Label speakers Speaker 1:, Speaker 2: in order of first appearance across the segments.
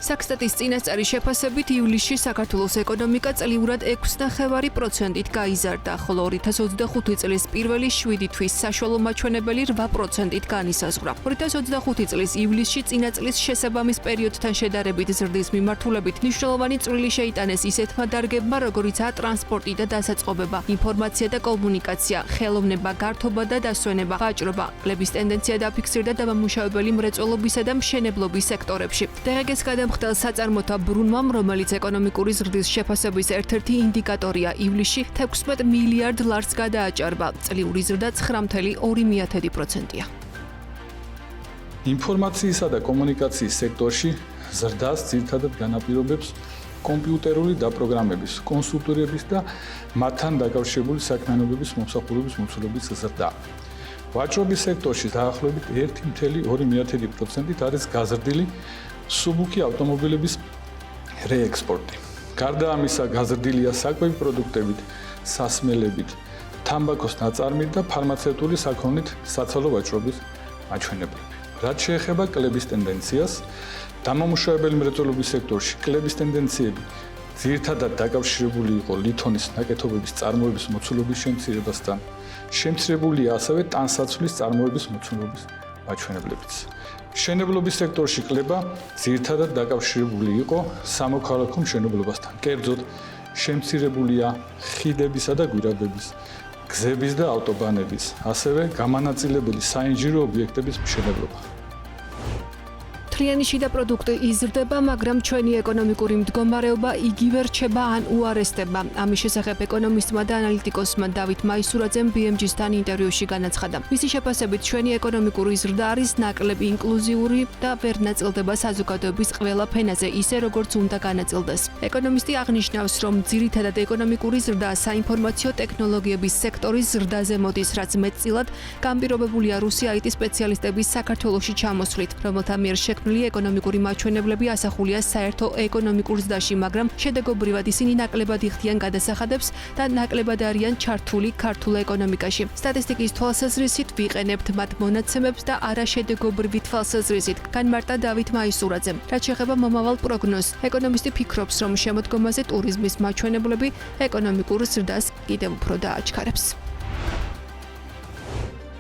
Speaker 1: Საქსტატის წინასწარი შეფასებით ივლისში საქართველოს ეკონომიკა წლიურად 6.9%-ით გაიზარდა, ხოლო 2025 წლის პირველი 7 თვის საშუალო მაჩვენებელი 8%-ით განისაზღვრა. 2025 წლის ივლისში წინა წლის შესაბამის პერიოდთან შედარებით ზრდის მიმართულებით მნიშვნელოვანი წვლილი შეიტანეს ისეთმა დარგებმა, როგორიცაა ტრანსპორტი და დასაწყობება, ინფორმაცია და კომუნიკაცია, ხელოვნება, გართობა და დასვენება, ვაჭრობა. კლების ტენდენცია დაფიქსირდა დამამუშავებელი მრეწველობისა და მშენებლობის სექტორებში. დღეს გადამხდელ საწარმოთა ბრუნვამ, რომელიც ეკონომიკური ზრდის შეფასების ერთ-ერთი ინდიკატორია, ივლისში 16 მილიარდ ლარს გადააჭარბა. წლიური ზრდა 9.2%-ია.
Speaker 2: ინფორმაციისა და კომუნიკაციის სექტორში ზრდას ძირითადად განაპირობებს კომპიუტერული დაპროგრამების, კონსულტირების და მათთან დაკავშირებული საქმიანობების მომსახურების მოცულობის ზრდა. ვაჭრობის სექტორში დაახლოებით 1.2%-ით არის გაზრდილი სუბუქი ავტომობილების რეექსპორტი. გარდა ამისა, გაზრდილია საკვები პროდუქტებით, სასმელებით, თამბაქოს ნაწარმით და ფარმაცევტული საქონლით საცალო ვაჭრობის მაჩვენებლები. რაც შეეხება კლების ტენდენციას, დამამუშავებელი მრეწველობის სექტორში კლების ტენდენციები ძირითადად დაკავშირებული იყო ლითონის ნაკეთობების წარმოების მოცულობის შემცირებასთან. შემცირებულია ასევე ტანსაცმლის წარმოების მოცულობის მაჩვენებლებიც. მშენებლობის სექტორში კლება ძირითადად დაკავშირებული იყო სამოქალაქო მშენებლობასთან. კერძოდ, შემცირებულია ხიდებისა და გვირაბების, გზების და ავტობანების, ასევე გამანაწილებელი საინჟინრო ობიექტების მშენებლობა.
Speaker 1: მთლიანი შიდა პროდუქტი იზრდება, მაგრამ ჩვენი ეკონომიკური მდგომარეობა იგივე რჩება ან უარესდება. ამის შესახებ ეკონომისტმა და ანალიტიკოსმა დავით მაისურაძემ BMG-სთან ინტერვიუში განაცხადა. მისი შეფასებით, ჩვენი ეკონომიკური ზრდა არის ნაკლები ინკლუზიური და ვერ ნაწილდება საზოგადოების ყველა ფენაზე, ისე როგორც უნდა განაწილდეს. ეკონომისტი აღნიშნავს, რომ ძირითადად ეკონომიკური ზრდა საინფორმაციო ტექნოლოგიების სექტორის ზრდაზე მოდის, რაც მეტწილად განპირობებულია რუსი IT სპეციალისტების საქართველოში ჩამოსვლით, რომელთა მიერ ეკონომიკური მაჩვენებლები ასახულია საერთო ეკონომიკურ ზრდაში, მაგრამ შედეგობრივად ისინი ნაკლებად იხდიან გადასახადებს და ნაკლებად არიან ჩართული ქართულ ეკონომიკაში. სტატისტიკის თვალსაზრისით ვიყენებთ მათ მონაცემებს და არა შედეგობრივი თვალსაზრისით, განმარტა დავით მაისურაძემ. რაც შეეხება მომავალ პროგნოზს, ეკონომისტი ფიქრობს, რომ შემოდგომაზე ტურიზმის მაჩვენებლები ეკონომიკურ ზრდას კიდევ უფრო დააჩქარებს.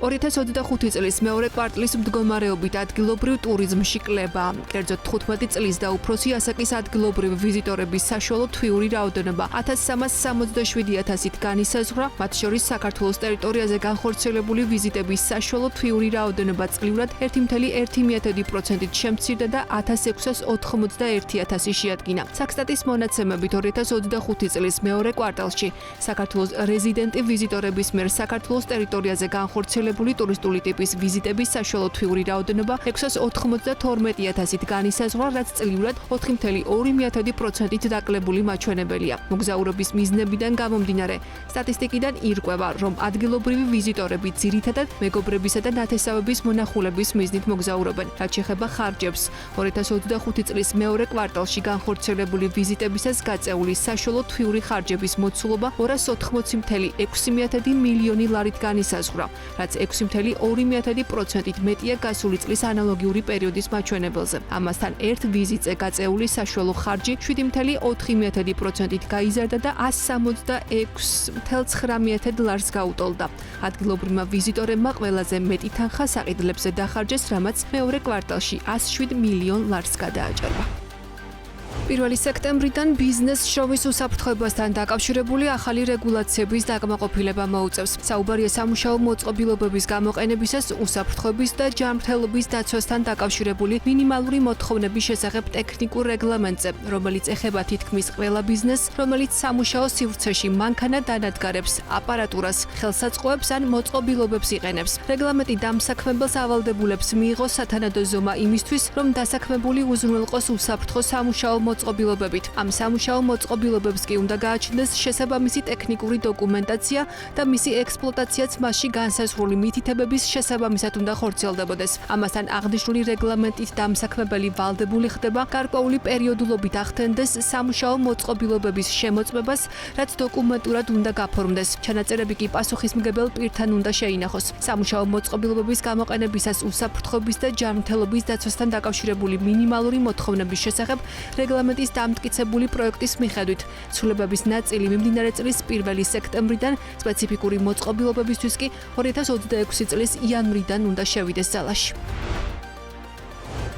Speaker 1: 2025 წლის მეორე კვარტლის მდგომარეობით ადგილობრივ ტურიზმში კლება. კერძოდ 15 წლის და უფროსი ასაკის ადგილობრივი ვიზიტორების საშუალო თვიური რაოდენობა 1367,000-ით განისაზღვრა, მათ შორის საქართველოს ტერიტორიაზე განხორციელებული ვიზიტების საშუალო თვიური რაოდენობა წლიურად 1.1%-ით შემცირდა და 1691,000 შეადგინა. საქსტატის მონაცემებით 2025 წლის მეორე კვარტალში საქართველოს რეზიდენტი ვიზიტორების მიერ საქართველოს ტერიტორიაზე განხორციელებული ტურისტული ტიპის ვიზიტების საშუალო თვიური რაოდენობა 692,000-ით განისაზღვრა, რაც წლიურად 4.2%-ით დაკლებული მაჩვენებელია. მოგზაურობის მიზნებიდან გამომდინარე, სტატისტიკიდან ირკვევა, რომ ადგილობრივი ვიზიტორები ძირითადად მეგობრებისა და ნათესავების მონახულების მიზნით მოგზაურობენ. რაც შეეხება ხარჯებს, 2025 წლის მეორე კვარტალში განხორციელებული ვიზიტებისას გაწეული საშუალო თვიური ხარჯების მოცულობა 280,6 მილიონი ლარით განისაზღვრა, რაც 6.2%-ით მეტია გასული წლის ანალოგიური პერიოდის მაჩვენებელზე. ამასთან ერთ ვიზიტზე გაწეული საშუალო ხარჯი 7.4%-ით გაიზარდა და 166,900 ლარს გაუტოლდა. ადგილობრივმა ვიზიტორებმა ყველაზე მეტი თანხა საყიდლებზე დახარჯეს, რამაც მეორე კვარტალში 107 მილიონ ლარს გადააჭარბა. 1 სექტემბრიდან ბიზნეს შოვის უსაფრთხოებასთან დაკავშირებული ახალი რეგულაციების დაკმაყოფილება მოუწევს. საუბარია სამუშაო მოწყობილობების გამოყენებისას უსაფრთხოების და ჯანმრთელობის დაცვასთან დაკავშირებული მინიმალური მოთხოვნების შესახებ ტექნიკურ რეგლამენტზე, რომელიც ეხება თითქმის ყველა ბიზნესს, რომელიც სამუშაო სივრცეში მანქანა დანადგარებს, აპარატურას, ხელსაწყოებს ან მოწყობილობებს იყენებს. რეგლამენტი დამსაქმებელს ავალდებულებს მიიღოს სათანადო ზომა იმისთვის, რომ დასაქმებული უზრუნველყოს უსაფრთხო სამუშაო მოწყობილობებით. Ამ სამუშაო მოწყობილობებს კი უნდა გააჩნდეს შესაბამისი ტექნიკური დოკუმენტაცია და მისი ექსპლუატაციაც მასში განსაზღვრული მითითებების შესაბამისად უნდა ხორციელდებოდეს. ამასთან აღნიშნული რეგლამენტით დამსაქმებელი ვალდებული ხდება გარკვეული პერიოდულობით ახდენდეს სამუშაო მოწყობილობების შემოწმებას, რაც დოკუმენტურად უნდა გაფორმდეს. ჩანაწერები კი პასუხისმგებელ პირთან უნდა შეინახოს. სამუშაო მოწყობილობების გამოყენებისას უსაფრთხოების და ჯანმრთელობის დაცვასთან დაკავშირებული მინიმალური მოთხოვნების შესახებ რეგლამენტის დამტკიცებული პროექტის მიხედვით ცვლილებების ნაწილი მიმდინარე წლის 1 სექტემბრიდან, სპეციფიკური მოწყობილობებისთვის კი 2026 წლის იანვრიდან უნდა შევიდეს ძალაში.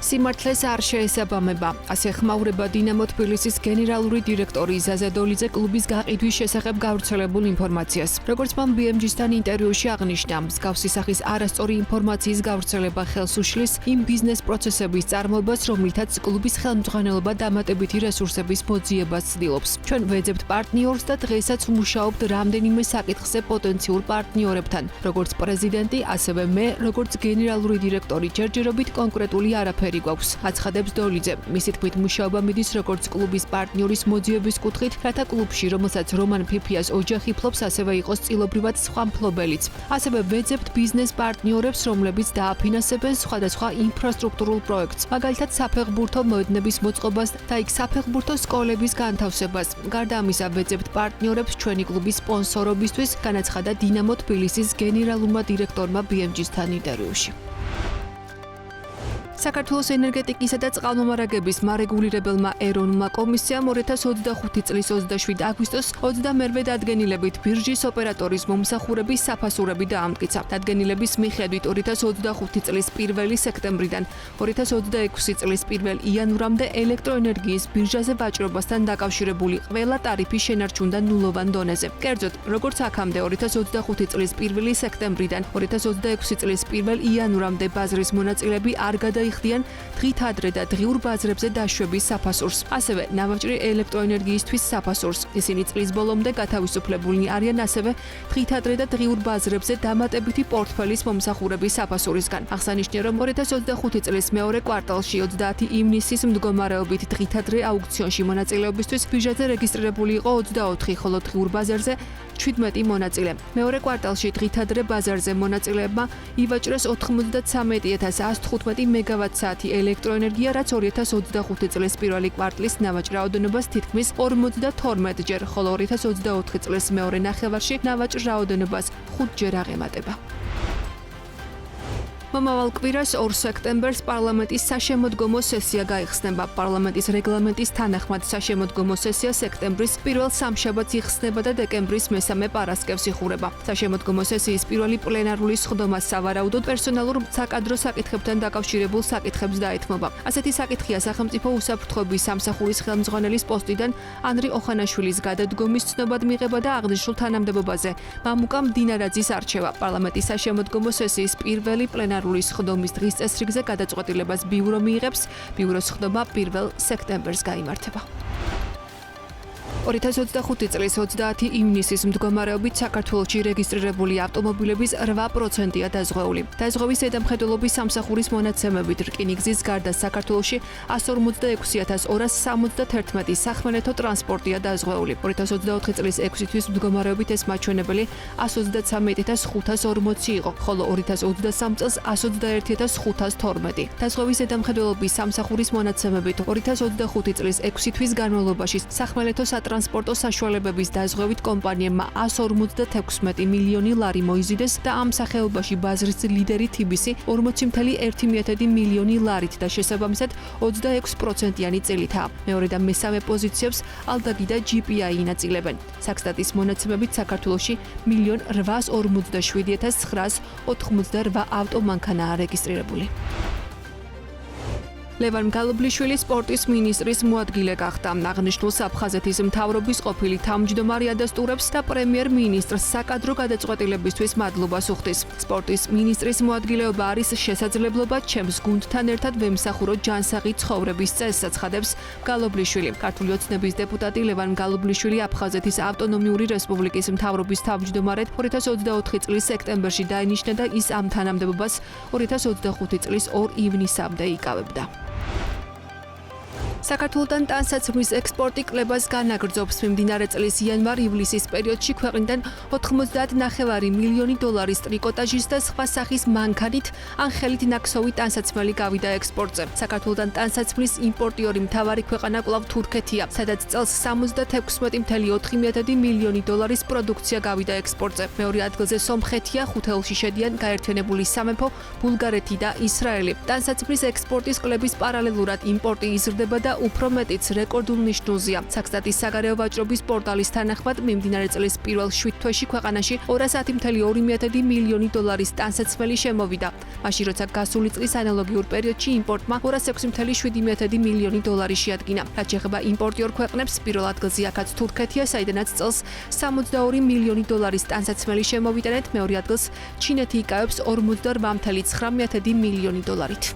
Speaker 1: სიმართლეს არ შეესაბამება, ასე ხმაურება დინამო თბილისის გენერალური დირექტორი ზაზა დოლიძე კლუბის გაყიდვის შესახებ გავრცელებულ ინფორმაციას. როგორც მან BMG-სთან ინტერვიუში აღნიშნა, მსგავსი სახის არასწორი ინფორმაციის გავრცელება ხელს უშლის იმ ბიზნეს პროცესების წარმოებას, რომლითაც კლუბის ხელმძღვანელობა დამატებითი რესურსების მოძიებას ცდილობს. ჩვენ ვეძებთ პარტნიორს და დღესაც ვმუშაობთ რამდენიმე საკითხზე პოტენციურ პარტნიორებთან, როგორც პრეზიდენტი, ასევე მე, როგორც გენერალური დირექტორი ჯერჯერობით კონკრეტული არაფერი გვაქვს, აცხადებს დოლიძე. მისი თქმით, მუშაობა მიდის როგორც კლუბის პარტნიორის მოძიების კუთხით, რათა კლუბში, რომელსაც რომან ფიფიას ოჯახი ფლობს, ასევე იყოს წილობრივად სხვა მფლობელიც. ასევე ვეძებთ ბიზნეს პარტნიორებს, რომლებიც დააფინანსებენ სხვადასხვა ინფრასტრუქტურულ პროექტს, მაგალითად საფეხბურთო მოედნების მოწყობას და იქ საფეხბურთო სკოლების განთავსებას. გარდა ამისა, ვეძებთ პარტნიორებს ჩვენი კლუბის სპონსორობისთვის, განაცხადა დინამო თბილისის გენერალურმა დირექტორმა BMG-სთან ინტერვიუში. საქართველოს ენერგეტიკისა და წყალმომარაგების მარეგულირებელმა ეროვნულმა კომისიამ 2025 წლის 27 აგვისტოს 22 დადგენილებით ბირჟის ოპერატორის მომსახურების საფასურები დაამტკიცა. დადგენილების მიხედვით 2025 წლის 1 სექტემბრიდან 2026 წლის 1 იანვრამდე ელექტროენერგიის ბირჟაზე ვაჭრობასთან დაკავშირებული ყველა ტარიფი შენარჩუნდა ნულოვან დონეზე. კერძოდ, როგორც აქამდე 2025 წლის 1 სექტემბრიდან 2026 წლის 1 იანვრამდე ბაზრის მონაწილეები არ გადაიხდიან დღით ადრე და დღიურ ბაზრებზე დაშვების საფასურს, ასევე ნავაჭრი ელექტროენერგიისთვის საფასურს. ისინი წლის ბოლომდე გათავისუფლებულნი არიან ასევე დღით ადრე და დღიურ ბაზრებზე დამატებითი პორტფელის მომსახურების საფასურისგან. აღსანიშნია, რომ 2025 წლის მეორე კვარტალში 30 ივნისის მდგომარეობით დღით ადრე აუქციონში მონაწილეობისთვის ბირჟაზე რეგისტრირებული იყო 24, ხოლო დღიურ ბაზარზე 17 მონაწილე. მეორე კვარტალში დღით ადრე ბაზარზე მონაწილეებმა ივაჭრეს 93,115 მეგავატ-საათი ელექტროენერგია, რაც 2025 წლის პირველი კვარტლის ნავაჭრ რაოდენობას თითქმის 52 ჯერ, ხოლო 2024 წლის მეორე ნახევარში ნავაჭრ რაოდენობას 5 ჯერ აღემატება. მომავალ კვირას 2 სექტემბერს პარლამენტის საშემოდგომო სესია გაიხსნება. პარლამენტის რეგლამენტის თანახმად საშემოდგომო სესია სექტემბრის პირველ სამშაბათს იხსნება და დეკემბრის მესამე პარასკევს იხურება. საშემოდგომო სესიის პირველი პლენარული სხდომა სავარაუდოდ პერსონალურ საკადრო საკითხებთან დაკავშირებულ საკითხებს დაეთმობა. ასეთი საკითხია სახელმწიფო უსაფრთხოების სამსახურის ხელმძღვანელის პოსტიდან ანრი ოხანაშვილის გადადგომის ცნობად მიღება და აღნიშნულ თანამდებობაზე მამუკა მდინარაძის არჩევა. პარლამენტის საშემოდგომო სესიის პირველი პლენარული სხდომის დღის წესრიგზე გადაწყვეტილებას ბიურო მიიღებს. ბიუროს სხდომა 1 სექტემბერს გაიმართება. 2025 წლის 30 ივნისის მდგომარეობით საქართველოში რეგისტრირებული ავტომობილების 8%-ია დაზღვეული. დაზღვევის ზედამხედველობის სამსახურის მონაცემებით რკინიგზის გარდა საქართველოში 146,271 სახმელეთო ტრანსპორტია დაზღვეული. 2024 წლის 6 თვის მდგომარეობით ეს მაჩვენებელი 133,540 იყო, ხოლო 2023 წელს 121,512. დაზღვევის ზედამხედველობის სამსახურის მონაცემებით 2025 წლის 6 თვის განმავლობაში სახმელეთო ტრანსპორტო საშუალებების დაზღვევით კომპანიებმა 156 მილიონი ლარი მოიზიდეს და ამ სახეობაში ბაზრის ლიდერი TBC 40,1 მილიონი ლარით და შესაბამისად 26%-იანი წილითაა. მეორე და მესამე პოზიციებს ალდაგი და GPI ინაწილებენ. საქსტატის მონაცემებით საქართველოში 1,847,988 ავტომანქანაა რეგისტრირებული. ლევან გალობლიშვილი სპორტის მინისტრის მოადგილე გახდა. აღნიშნულს აფხაზეთის მთავრობის ყოფილი თავმჯდომარე ადასტურებს და პრემიერ-მინისტრს საკადრო გადაწყვეტილებისთვის მადლობას უხდის. სპორტის მინისტრის მოადგილეობა არის შესაძლებლობა ჩემს გუნდთან ერთად ვემსახუროთ ჯანსაღი ცხოვრების წესს, აცხადებს გალობლიშვილი. ქართული ოცნების დეპუტატი ლევან გალობლიშვილი აფხაზეთის ავტონომიური რესპუბლიკის მთავრობის თავმჯდომარედ 2024 წლის სექტემბერში დაინიშნა და ის ამ თანამდებობას 2025 წლის 2 ივნისამდე იკავებდა. საქართველოდან ტანსაცმლის ექსპორტი კლებას განაგრძობს. მიმდინარე წლის იანვარ-ივლისის პერიოდში ქვეყნიდან 90.9 მილიონი დოლარის ტრიკოტაჟის და სხვა სახის მანქანით ან ხელით ნაქსოვი ტანსაცმელი გავიდა ექსპორტზე. საქართველოდან ტანსაცმლის იმპორტიორი მთავარი ქვეყანა კვლავ თურქეთია, სადაც წელს 76.4 მილიონი დოლარის პროდუქცია გავიდა ექსპორტზე. მეორე ადგილზე სომხეთია, ხუთეულში შედიან გაერთიანებული სამეფო, ბულგარეთი და ისრაელი. ტანსაცმლის ექსპორტის კლების პარალელურად იმპორტი იზრდება და უფრო მეტიც რეკორდულ ნიშნულზეა. საქსტატის საგარეო ვაჭრობის პორტალის თანახმად მიმდინარე წლის პირველ 7 თვეში ქვეყანაში 210.2 მილიონი დოლარის ტანსაცმელი შემოვიდა. მაშინ როცა გასული წლის ანალოგიურ პერიოდში იმპორტმა 206.7 მილიონი დოლარი შეადგინა. რაც შეეხება იმპორტიორ ქვეყნებს, პირველ ადგილზე აქაც თურქეთია, საიდანაც წელს 62 მილიონი დოლარის ტანსაცმელი შემოვიდანეთ, მეორე ადგილს ჩინეთი იკავებს 48.9 მილიონი დოლარით.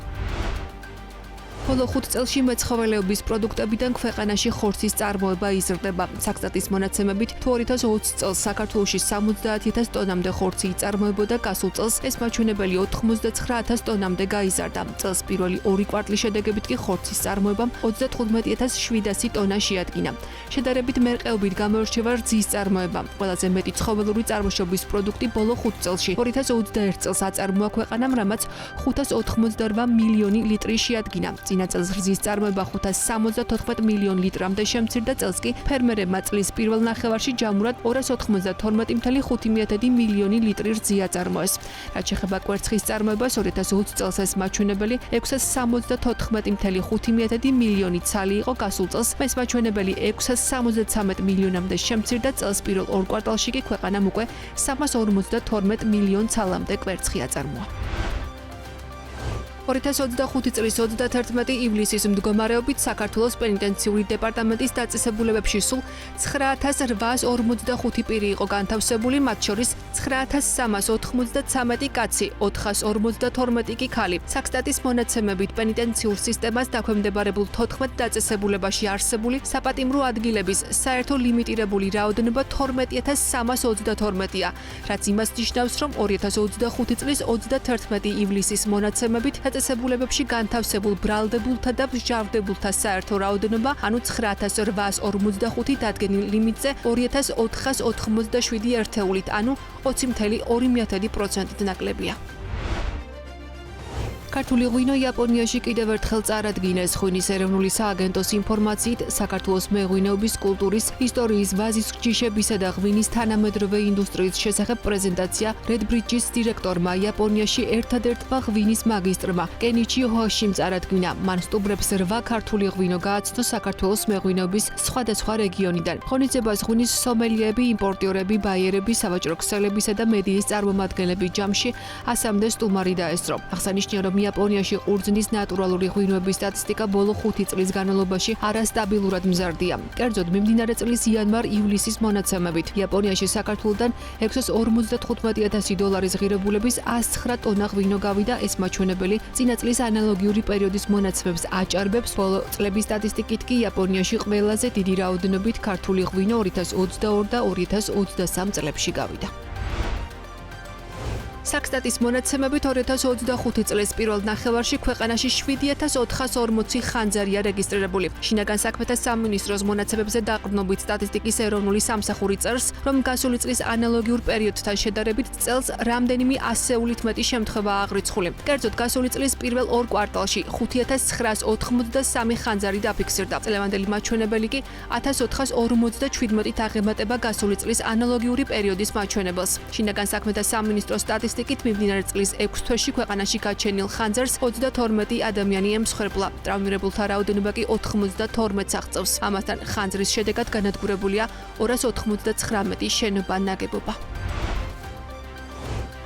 Speaker 1: ბოლო 5 წელში მეცხოველეობის პროდუქტებიდან ქვეყანაში ხორცის წარმოება იზრდება. საქსტატის მონაცემებით, თუ 2020 წელს საქართველოში 70.000 ტონამდე ხორცი იწარმოებოდა, გასულ წელს ეს მაჩვენებელი 99.000 ტონამდე გაიზარდა. წელს პირველი 2 კვარტლის შედეგებით კი ხორცის წარმოებამ 35.700 ტონა შეადგინა. შედარებით მერყეობით გამოირჩევა რძის წარმოება. ყველაზე მეტი ცხოველური წარმოშობის პროდუქტი ბოლო 5 წელში 2021 წელს აწარმოა ქვეყანამ, რამაც 588 მილიონი ლიტრი შეადგინა. წინა წელს რძის წარმოება 574 მილიონ ლიტრამდე შემცირდა, წელს კი ფერმერებმა წლის პირველ ნახევარში ჯამურად 292.5 მილიონი ლიტრი რძი აწარმოეს. რაც შეეხება კვერცხის წარმოებას, 2020 წელს ეს მაჩვენებელი 674.5 მილიონი ცალი იყო, გასულ წელს ეს მაჩვენებელი 673 მილიონამდე შემცირდა, წელს პირველ 2 კვარტალში კი ქვეყანამ უკვე 352 მილიონ ცალამდე კვერცხი აწარმოა. 2025 წლის 31 ივლისის მდგომარეობით საქართველოს პენიტენციური დეპარტამენტის დაწესებულებებში სულ 9845 პირი იყო განთავსებული, მათ შორის 9393 კაცი, 452 კი ქალი. საქსტატის მონაცემებით პენიტენციურ სისტემას დაქვემდებარებულ 14 დაწესებულებაში არსებული საპატიმრო ადგილების საერთო ლიმიტირებული რაოდენობა 12332-ია, რაც იმას ნიშნავს, რომ 2025 წლის 31 ივლისის მონაცემებით დაწესებულებებში განთავსებულ ბრალდებულთა და მსჯავრდებულთა საერთო რაოდენობა, ანუ 9845 დადგენილ ლიმიტზე 2487 ერთეულით, ანუ 20.2% ნაკლებია. ქართული ღვინო იაპონიაში კიდევ ერთხელ წარადგინეს. ღვინის ეროვნული სააგენტოს ინფორმაციით, საქართველოს მეღვინეობის კულტურის, ისტორიის, ვაზის ჯიშებისა და ღვინის თანამედროვე ინდუსტრიის შესახებ პრეზენტაცია Red Bridge-ის დირექტორმა იაპონიაში ერთადერთმა ღვინის მაგისტრმა კენიჩი ჰოშიმ წარადგინა. მან სტუმრებს 8 ქართული ღვინო გააცნო საქართველოს მეღვინეობის სხვადასხვა რეგიონიდან. ღონისძიებას ღვინის სომელიები, იმპორტიორები, ბაიერები, სავაჭრო ქსელებისა და მედიის წარმომადგენლები ჯამში 100-მდე სტუმარი დაესწრო. აღსანიშნავია, რომ იაპონიაში ყურძნის ნატურალური ღვინოების სტატისტიკა ბოლო 5 წლის განმავლობაში არასტაბილურად მზარდია. კერძოდ, მიმდინარე წლის იანვარ-ივლისის მონაცემებით, იაპონიაში საქართველოდან 655.000 დოლარის ღირებულების 109 ტონა ღვინო გავიდა. ეს მაჩვენებელი წინა წლის ანალოგიური პერიოდის მონაცემებს აჭარბებს. ბოლო წლების სტატისტიკით კი იაპონიაში ყველაზე დიდი რაოდენობით ქართული ღვინო 2022 და 2023 წლებში გავიდა. საქსტატის მონაცემებით 2025 წლის პირველ ნახევარში ქვეყანაში 7440 ხანძარია რეგისტრირებული. შინაგან საქმეთა სამინისტროს მონაცემებზე დაყრდნობით სტატისტიკის ეროვნული სამსახური წერს, რომ გასული წლის ანალოგიურ პერიოდთან შედარებით წელს რამდენიმე ასეულით მეტი შემთხვევაა აღრიცხული. კერძოდ, გასული წლის პირველ 2 კვარტალში 5983 ხანძარი დაფიქსირდა. წლევანდელი მაჩვენებელი კი 1457-ით აღემატება გასული წლის ანალოგიური პერიოდის მაჩვენებელს. შინაგან საქმეთა სამინისტროს სტატისტიკით მიმდინარე წლის 6 თვეში ქვეყანაში გაჩენილ ხანძარს 22 ადამიანი ემსხვერპლა. ტრავმირებულთა რაოდენობა კი 92-ს აღწევს. ამასთან ხანძრის შედეგად განადგურებულია 299 შენობა ნაგებობა.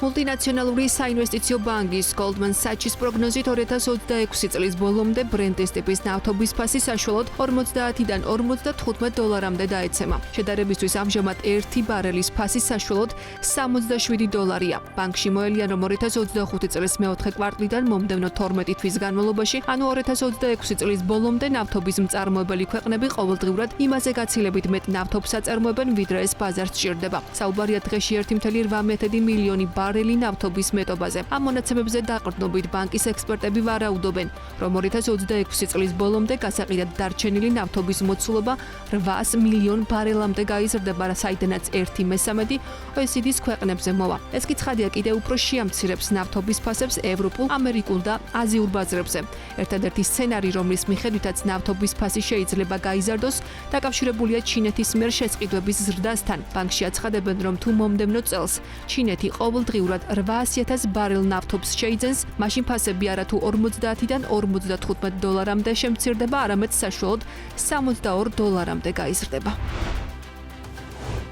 Speaker 1: მულტინაციონალური საინვესტიციო ბანკის Goldman Sachs პროგნოზით 2026 წლის ბოლომდე ბრენტის ტიპის ნავთობის ფასი საშუალოდ 50-დან 55 დოლარამდე დაეცემა. შედარებისთვის ამჟამად 1 ბარელის ფასი საშუალოდ 67 დოლარია. ბანკში მოელიან, რომ 2025 წლის მეოთხე კვარტლიდან მომდევნო 12 თვის განმავლობაში, ანუ 2026 წლის ბოლომდე ნავთობის მწარმოებელი ქვეყნები ყოველდღიურად იმაზე გაცილებით მეტ ნავთობს აწარმოებენ, ვიდრე ეს ბაზარს სჭირდება. საუბარია დღეში 1.8 მილიონი ბარელი ბარელი ნავთობის მეტობაზე. ამ მონაცემებზე დაყრდნობით ბანკის ექსპერტები ვარაუდობენ, რომ 2026 წლის ბოლომდე გასაყიდად დარჩენილი ნავთობის მოცულობა 800 მილიონ ბარელამდე გაიზრდება, საიდანაც 1/3 OECD-ს ქვეყნებზე მოვა. ეს კი ცხადია კიდევ უფრო შეამცირებს ნავთობის ფასებს ევროპულ, ამერიკულ და აზიურ ბაზრებზე. ერთადერთი სცენარი, რომლის მიხედვითაც ნავთობის ფასი შეიძლება გაიზარდოს, დაკავშირებულია ჩინეთის მიერ შესყიდვების ზრდასთან. ბანკში აცხადებენ, რომ თუ მომდევნო წელს ჩინეთი ყოველდღიურად 800,000 ბარელ ნავთობს შეიძენს, მაშინ ფასები არა თუ 50-დან 55 დოლარამდე შემცირდება, არამედ საშუალოდ 72 დოლარამდე გაიზრდება.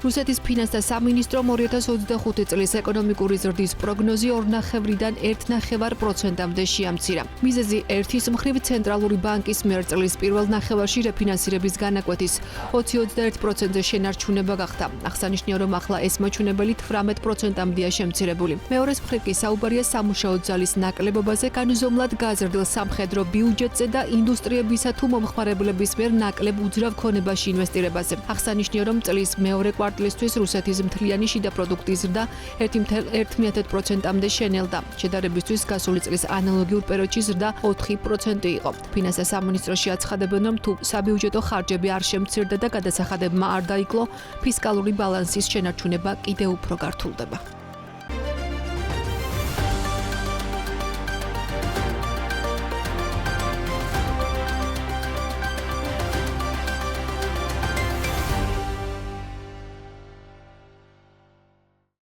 Speaker 1: რუსეთის ფინანსთა სამინისტრომ 2025 წლის ეკონომიკური ზრდის პროგნოზი 2.5-დან 1.5%-მდე შეამცირა. მიზეზი ერთის მხრივ ცენტრალური ბანკის მიერ წლის პირველ ნახევარში რეფინანსირების განაკვეთის 20-21%-ზე შენარჩუნება გახდა. აღსანიშნავია, რომ ახლა ეს მაჩვენებელი 18%-მდეა შემცირებული. მეორეს მხრივ კი საუბარია სამუშაო ძალის ნაკლებობაზე, განუზომლად გაზრდილ სამხედრო ბიუჯეტზე და ინდუსტრიებისა თუ მომხმარებლების მიერ ნაკლებ უძრავ ქონებაში ინვესტირებაზე. აღსანიშნავია, რომ წლის მეორე კვარტლისთვის რუსეთის მთლიანი შიდა პროდუქტის ზრდა 1.1%-მდე შენელდა. შედარებისთვის გასული წლის ანალოგიურ პერიოდში ზრდა 4% იყო. ფინანსთა სამინისტროში აცხადებენ, რომ თუ საბიუჯეტო ხარჯები არ შემცირდა და გადასახადებმა არ დაიკლო, ფისკალური ბალანსის შენარჩუნება კიდევ უფრო გართულდება.